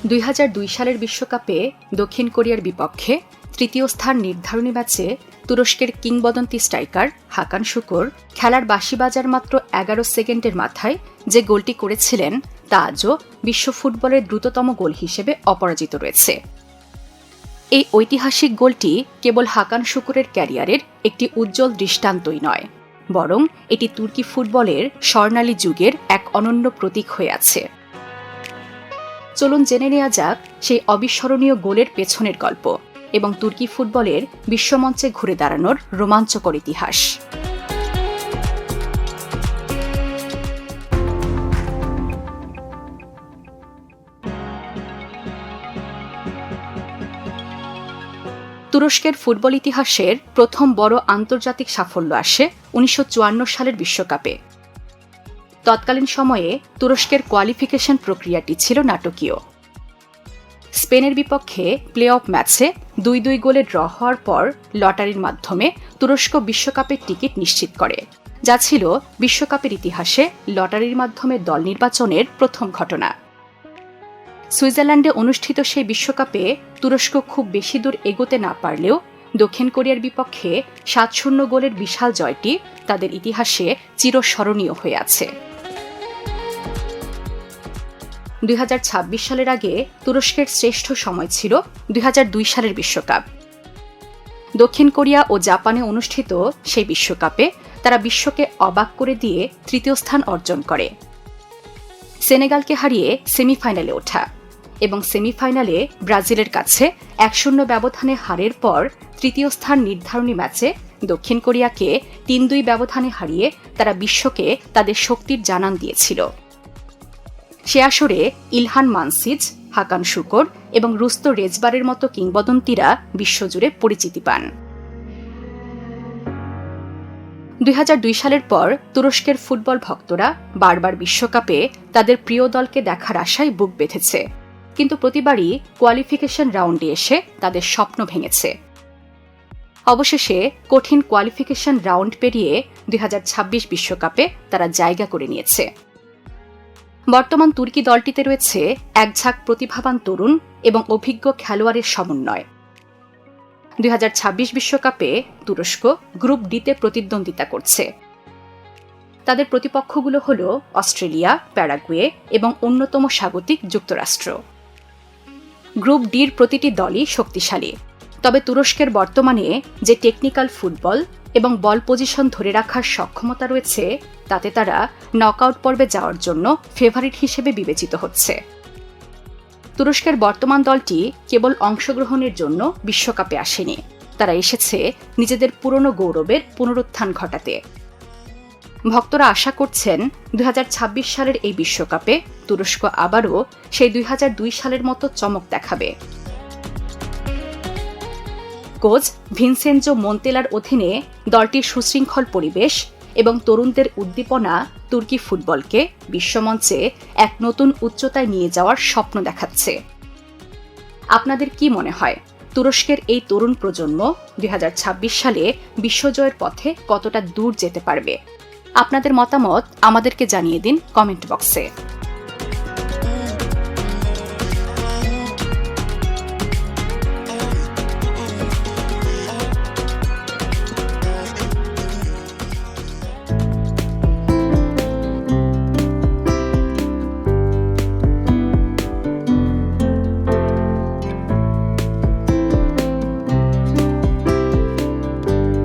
2002 সালের বিশ্বকাপে দক্ষিণ কোরিয়ার বিপক্ষে তৃতীয় স্থান নির্ধারণী ম্যাচে তুরস্কের কিংবদন্তি স্ট্রাইকার হাকান শুকর খেলার বাঁশি বাজার মাত্র 11 সেকেন্ডের মাথায় যে গোলটি করেছিলেন তা আজও বিশ্ব ফুটবলের দ্রুততম গোল হিসেবে অপরাজিত রয়েছে। এই ঐতিহাসিক গোলটি কেবল হাকান শুকরের ক্যারিয়ারের একটি উজ্জ্বল দৃষ্টান্তই নয়, বরং এটি তুর্কি ফুটবলের স্বর্ণালী যুগের এক অনন্য প্রতীক হয়ে আছে। চলুন জেনে নেওয়া যাক সেই অবিস্মরণীয় গোলের পেছনের গল্প এবং তুর্কি ফুটবলের বিশ্বমঞ্চে ঘুরে দাঁড়ানোর রোমাঞ্চকর ইতিহাস। তুরস্কের ফুটবল ইতিহাসের প্রথম বড় আন্তর্জাতিক সাফল্য আসে 1954 সালের বিশ্বকাপে। তৎকালীন সময়ে তুরস্কের কোয়ালিফিকেশন প্রক্রিয়াটি ছিল নাটকীয়। স্পেনের বিপক্ষে প্লে অফ ম্যাচে 2-2 গোলে ড্র হওয়ার পর লটারির মাধ্যমে তুরস্ক বিশ্বকাপের টিকিট নিশ্চিত করে, যা ছিল বিশ্বকাপের ইতিহাসে লটারির মাধ্যমে দল নির্বাচনের প্রথম ঘটনা। সুইজারল্যান্ডে অনুষ্ঠিত সেই বিশ্বকাপে তুরস্ক খুব বেশি দূর এগোতে না পারলেও দক্ষিণ কোরিয়ার বিপক্ষে 7-0 গোলের বিশাল জয়টি তাদের ইতিহাসে চিরস্মরণীয় হয়ে আছে। 2026 সালের আগে তুরস্কের শ্রেষ্ঠ সময় ছিল 2002 সালের বিশ্বকাপ। দক্ষিণ কোরিয়া ও জাপানে অনুষ্ঠিত সেই বিশ্বকাপে তারা বিশ্বকে অবাক করে দিয়ে তৃতীয় স্থান অর্জন করে। সেনেগালকে হারিয়ে সেমিফাইনালে ওঠা এবং সেমিফাইনালে ব্রাজিলের কাছে 1-0 ব্যবধানে হারের পর তৃতীয় স্থান নির্ধারণী ম্যাচে দক্ষিণ কোরিয়াকে 3-2 ব্যবধানে হারিয়ে তারা বিশ্বকে তাদের শক্তির জানান দিয়েছিল। সে আসরে ইলহান মানসিজ, হাকান শুকর এবং রুস্তো রেজবারের মতো কিংবদন্তিরা বিশ্বজুড়ে পরিচিতি পান। 2002 সালের পর তুরস্কের ফুটবল ভক্তরা বারবার বিশ্বকাপে তাদের প্রিয় দলকে দেখার আশায় বুক বেঁধেছে, কিন্তু প্রতিবারই কোয়ালিফিকেশন রাউন্ডে এসে তাদের স্বপ্ন ভেঙেছে। অবশেষে কঠিন কোয়ালিফিকেশন রাউন্ড পেরিয়ে 2026 বিশ্বকাপে তারা জায়গা করে নিয়েছে। বর্তমান তুর্কি দলটিতে রয়েছে এক ঝাঁক প্রতিভাবান তরুণ এবং অভিজ্ঞ খেলোয়াড়ের সমন্বয়। 2026 বিশ্বকাপে তুরস্ক গ্রুপ ডিতে প্রতিদ্বন্দ্বিতা করছে। তাদের প্রতিপক্ষগুলো হল অস্ট্রেলিয়া, প্যারাগুয়ে এবং অন্যতম স্বাগতিক যুক্তরাষ্ট্র। গ্রুপ ডির প্রতিটি দলই শক্তিশালী, তবে তুরস্কের বর্তমানে যে টেকনিক্যাল ফুটবল এবং বল পজিশন ধরে রাখার সক্ষমতা রয়েছে তাতে তারা নকআউট পর্বে যাওয়ার জন্য ফেভারিট হিসেবে বিবেচিত হচ্ছে। তুরস্কের বর্তমান দলটি কেবল অংশগ্রহণের জন্য বিশ্বকাপে আসেনি, তারা এসেছে নিজেদের পুরনো গৌরবের পুনরুত্থান ঘটাতে। ভক্তরা আশা করছেন 2026 সালের এই বিশ্বকাপে তুরস্ক আবারও সেই 2002 সালের মতো চমক দেখাবে। কোচ ভিনসেনজো মন্তেলার অধীনে দলটির সুশৃঙ্খল পরিবেশ এবং তরুণদের উদ্দীপনা তুর্কি ফুটবলকে বিশ্বমঞ্চে এক নতুন উচ্চতায় নিয়ে যাওয়ার স্বপ্ন দেখাচ্ছে। আপনাদের কি মনে হয়, তুরস্কের এই তরুণ প্রজন্ম 2026 সালে বিশ্বজয়ের পথে কতটা দূর যেতে পারবে? আপনাদের মতামত আমাদেরকে জানিয়ে দিন কমেন্ট বক্সে।